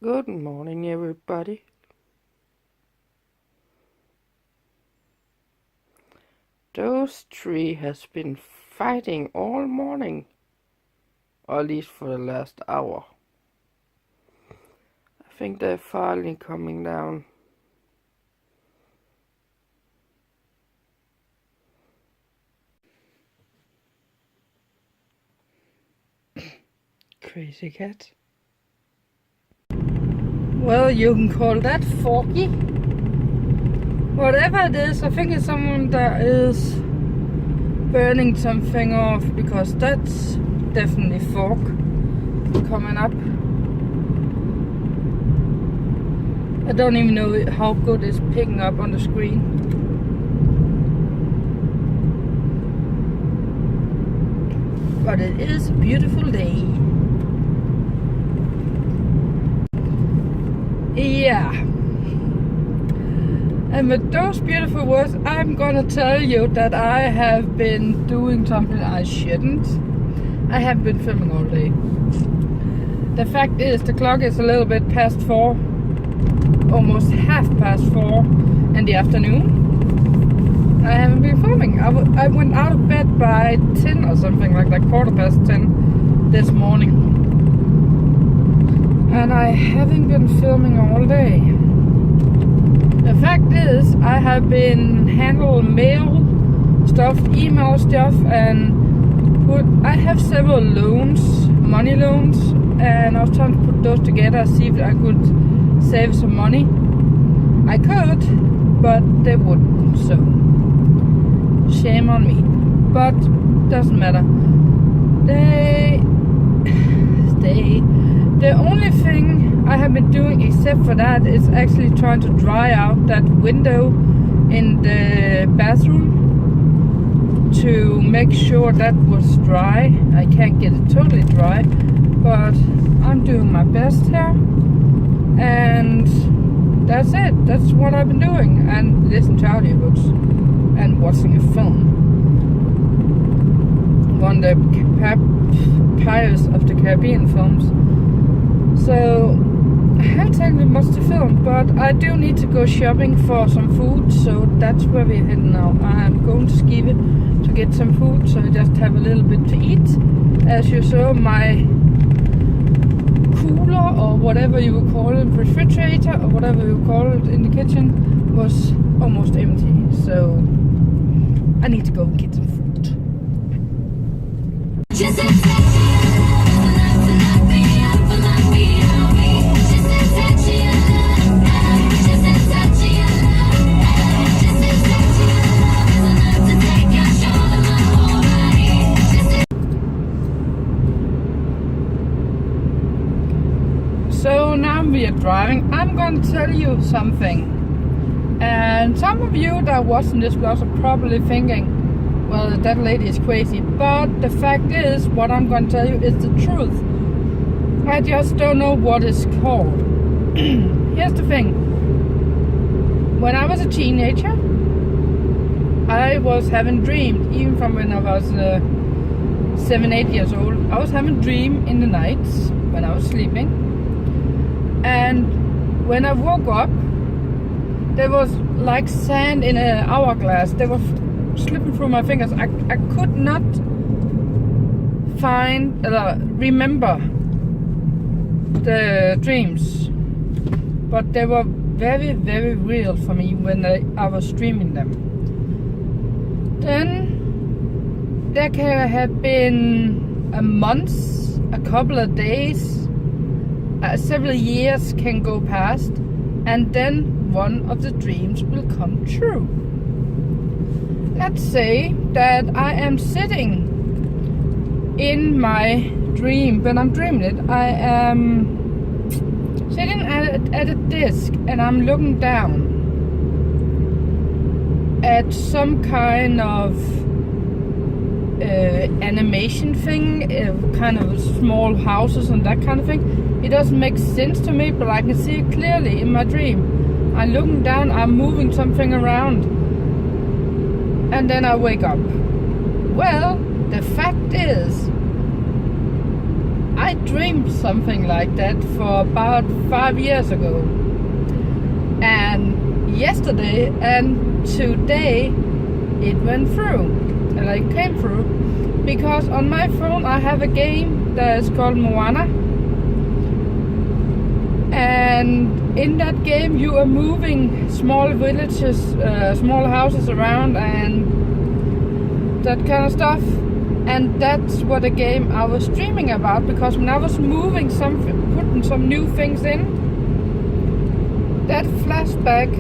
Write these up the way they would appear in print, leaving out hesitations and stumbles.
Good morning, everybody. Those three has been fighting all morning, or at least for the last hour. I think they're finally coming down. Crazy cat. Well, you can call that forky. Whatever it is, I think it's someone that is burning something off, because that's definitely fog coming up. I don't even know how good it's picking up on the screen. But it is a beautiful day. Yeah. And with those beautiful words, I'm gonna tell you that I have been doing something I shouldn't. I have been filming all day. The fact is, the clock is a little bit past 4, almost half past 4 in the afternoon. I haven't been filming. I went out of bed by 10 or something like that, 10:15 this morning. And I haven't been filming all day. The fact is, I have been handling mail stuff, email stuff, and I have several loans, money loans, and I was trying to put those together, see if I could save some money. I could, but they wouldn't, so shame on me. But doesn't matter. The only thing I have been doing except for that is actually trying to dry out that window in the bathroom to make sure that was dry. I can't get it totally dry, but I'm doing my best here. And that's it. That's what I've been doing. And listening to audiobooks and watching a film. One of the Pirates of the Caribbean films. So I haven't taken much to film, but I do need to go shopping for some food, so that's where we're heading now. I'm going to Skive to get some food, so I just have a little bit to eat. As you saw, my cooler, or whatever you would call it, refrigerator, or whatever you call it in the kitchen, was almost empty, so I need to go get some food. So now we are driving. I'm going to tell you something. And some of you that are watching this vlog are probably thinking, well, that lady is crazy. But the fact is, what I'm going to tell you is the truth. I just don't know what it's called. Here's the thing. When I was a teenager, I was having dreams, even from when I was 7-8 years old. I was having dreams in the nights when I was sleeping. And when I woke up, there was like sand in an hourglass. They were slipping through my fingers. I could not remember the dreams, but they were very, very real for me when I was dreaming them. Then there can have been a month, a couple of days, several years can go past, and then one of the dreams will come true. Let's say that I am sitting in my dream. When I'm dreaming it, I am sitting at a desk, and I'm looking down at some kind of animation thing, kind of small houses and that kind of thing. It doesn't make sense to me, but I can see it clearly in my dream. I'm looking down, I'm moving something around, and then I wake up. Well, the fact is, I dreamed something like that for about 5 years ago. And yesterday and today it went through. And I came through. Because on my phone I have a game that is called Moana. And in that game you are moving small villages, small houses around and that kind of stuff. And that's what the game I was dreaming about, because when I was moving something, putting some new things in, that flashback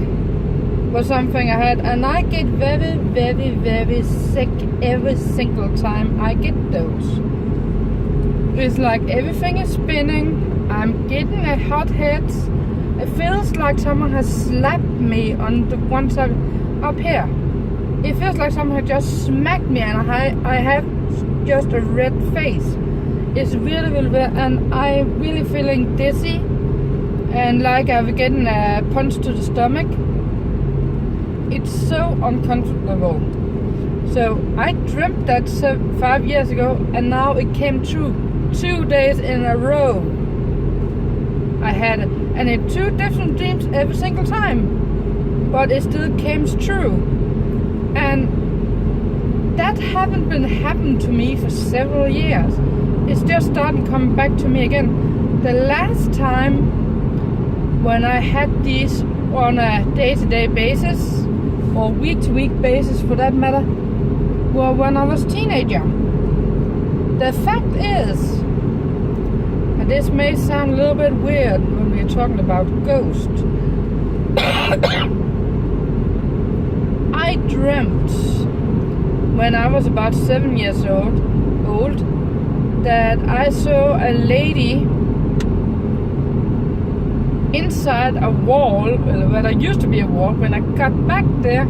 was something I had, and I get very, very, very sick every single time I get those. It's like everything is spinning, I'm getting a hot head, it feels like someone has slapped me on the one side up here. It feels like someone had just smacked me and I have just a red face. It's really, really weird, and I'm really feeling dizzy and like I've getting a punch to the stomach. It's so uncomfortable. So I dreamt that 5 years ago, and now it came true 2 days in a row. I had it, and in 2 different dreams every single time, but it still came true. And that haven't been happening to me for several years. It's just starting coming back to me again. The last time when I had these on a day-to-day basis, or week-to-week basis for that matter, were when I was a teenager. The fact is, and this may sound a little bit weird when we're talking about ghosts, I dreamt when I was about 7 years old that I saw a lady inside a wall, where there used to be a wall. When I got back there,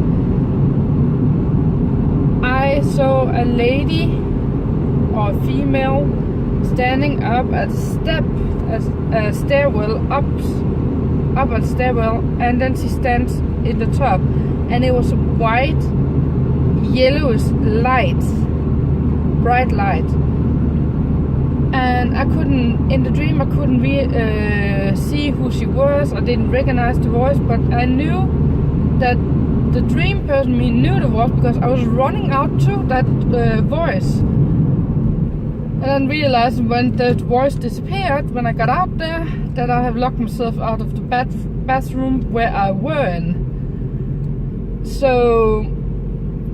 I saw a lady or a female standing up at a stairwell, up at the stairwell, and then she stands in the top, and it was a white, yellowish light, bright light. And I couldn't, in the dream, I couldn't see who she was. I didn't recognize the voice, but I knew that the dream person me knew the voice because I was running out to that voice. And then realized when that voice disappeared, when I got out there, that I have locked myself out of the bathroom where I were in. So,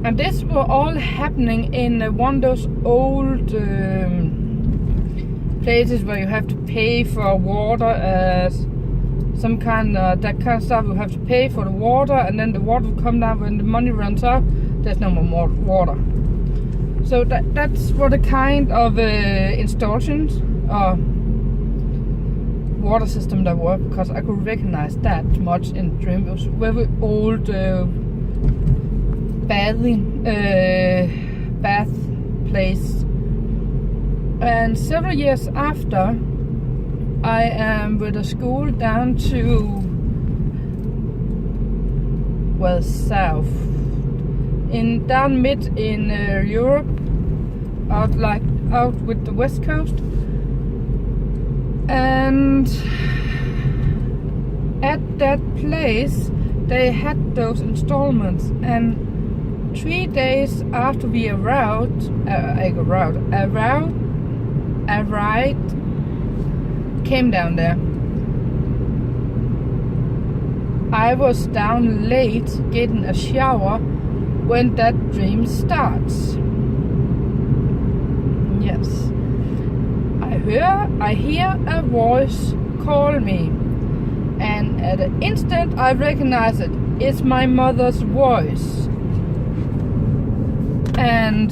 and this were all happening in one of those old places where you have to pay for water, some kind of that kind of stuff. You have to pay for the water, and then the water will come down when the money runs out. There's no more water. So that's what the kind of installations or water system that worked, because I could recognize that much in the dream. It was very old bath place. And several years after, I am with a school down to, well, south, down mid in Europe, out with the west coast. And at that place, they had those installments. And 3 days after we arrived, came down there. I was down late getting a shower when that dream starts. Yes. I hear a voice call me, and at an instant I recognize it. It's my mother's voice. And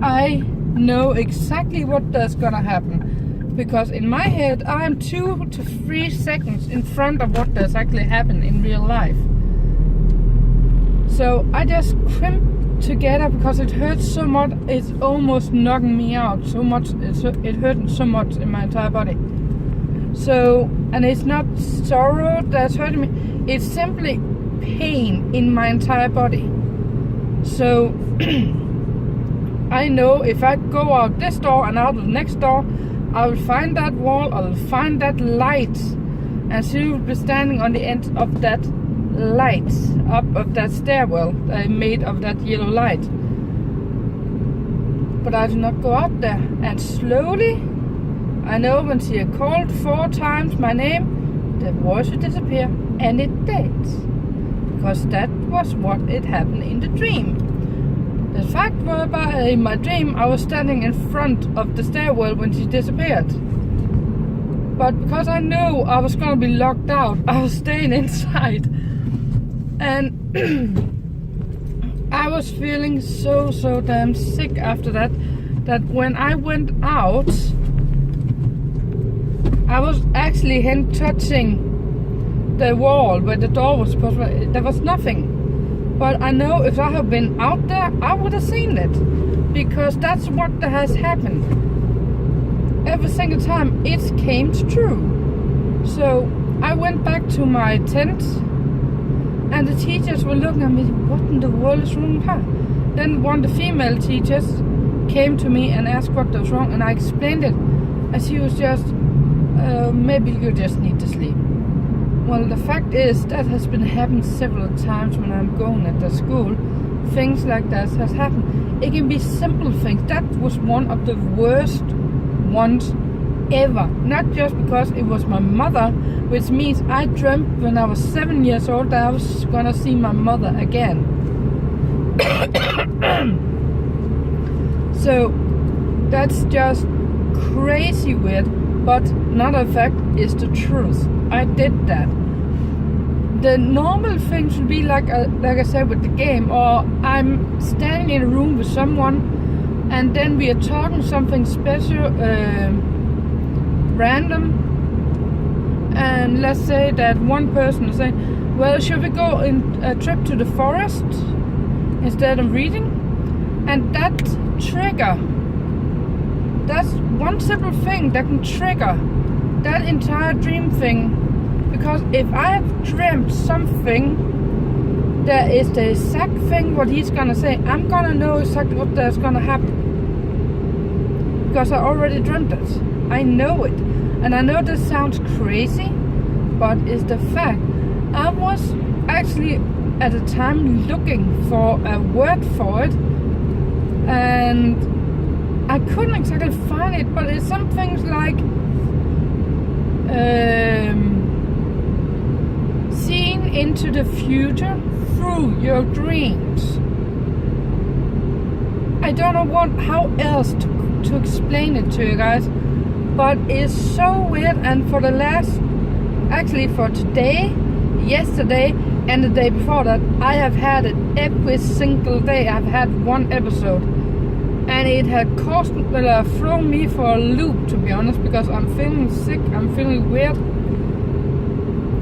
I know exactly what that's gonna happen, because in my head I'm 2 to 3 seconds in front of what does actually happen in real life. So I just crimped together because it hurts so much. It's almost knocking me out so much. It hurt so much in my entire body. So, and it's not sorrow that's hurting me, it's simply pain in my entire body. So I know if I go out this door and out of the next door, I will find that wall, I will find that light, and she will be standing on the end of that light, up of that stairwell that I made of that yellow light. But I do not go out there, and slowly, I know when she had called 4 times my name, the voice would disappear, and it did. Because that was what it happened in the dream. The fact was, in my dream, I was standing in front of the stairwell when she disappeared. But because I knew I was gonna be locked out, I was staying inside. And I was feeling so damn sick after that, that when I went out, I was actually hand touching the wall where the door was supposed to be. There was nothing. But I know if I had been out there, I would have seen it. Because that's what has happened. Every single time it came true. So I went back to my tent, and the teachers were looking at me, what in the world is wrong with her? Then one of the female teachers came to me and asked what was wrong, and I explained it. And she was just, maybe you just need to sleep. Well, the fact is, that has been happening several times when I'm going at the school. Things like that has happened. It can be simple things. That was one of the worst ones ever. Not just because it was my mother, which means I dreamt when I was 7 years old that I was gonna see my mother again. So that's just crazy weird, but another fact is the truth. I did that. The normal things would be like I said with the game, or I'm standing in a room with someone, and then we are talking something special, random, and let's say that one person is saying, well, should we go on a trip to the forest instead of reading? And that trigger, that's one simple thing that can trigger that entire dream thing. Because if I have dreamt something that is the exact thing what he's gonna say, I'm gonna know exactly what that's gonna happen. Because I already dreamt it. I know it. And I know this sounds crazy, but it's the fact. I was actually at the time looking for a word for it, and I couldn't exactly find it, but it's some things like seeing into the future through your dreams. I don't know how else to explain it to you guys, but it's so weird. And for the last, actually for today, yesterday, and the day before that, I have had it every single day. I've had one episode, and it had thrown me for a loop, to be honest, because I'm feeling sick, I'm feeling weird.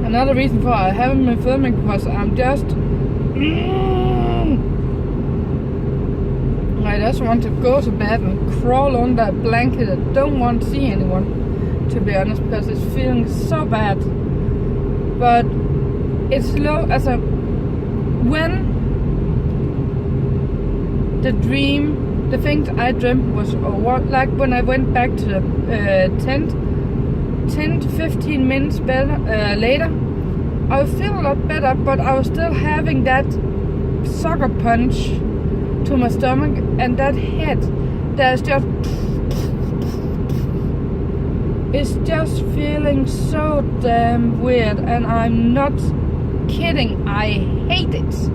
Another reason for I haven't been filming, because I'm just I just want to go to bed and crawl under a blanket. I don't want to see anyone, to be honest, because it's feeling so bad. But it's slow as a when the dream, the things I dreamt was over, like when I went back to the tent 10 to 15 minutes later, I would feel a lot better, but I was still having that sucker punch to my stomach, and that head that's just, it's just feeling so damn weird, and I'm not kidding, I hate it.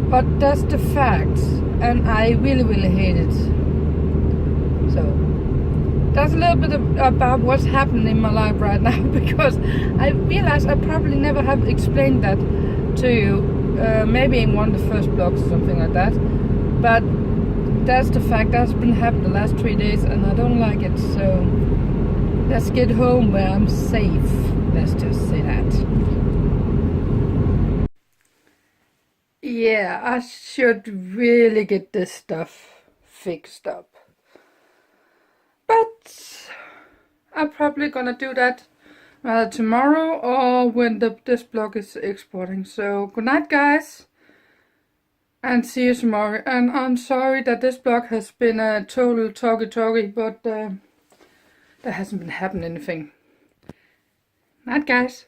But that's the fact, and I really hate it. So that's a little bit about what's happening in my life right now, because I realize I probably never have explained that to you. Maybe in one of the first blogs or something like that. But that's the fact. That's been happening the last 3 days, and I don't like it. So let's get home where I'm safe. Let's just say that. Yeah, I should really get this stuff fixed up. But I'm probably gonna do that tomorrow or when this blog is exporting. So good night, guys. and see you tomorrow. And I'm sorry that this vlog has been a total talky, but there hasn't been happening anything. Night, guys.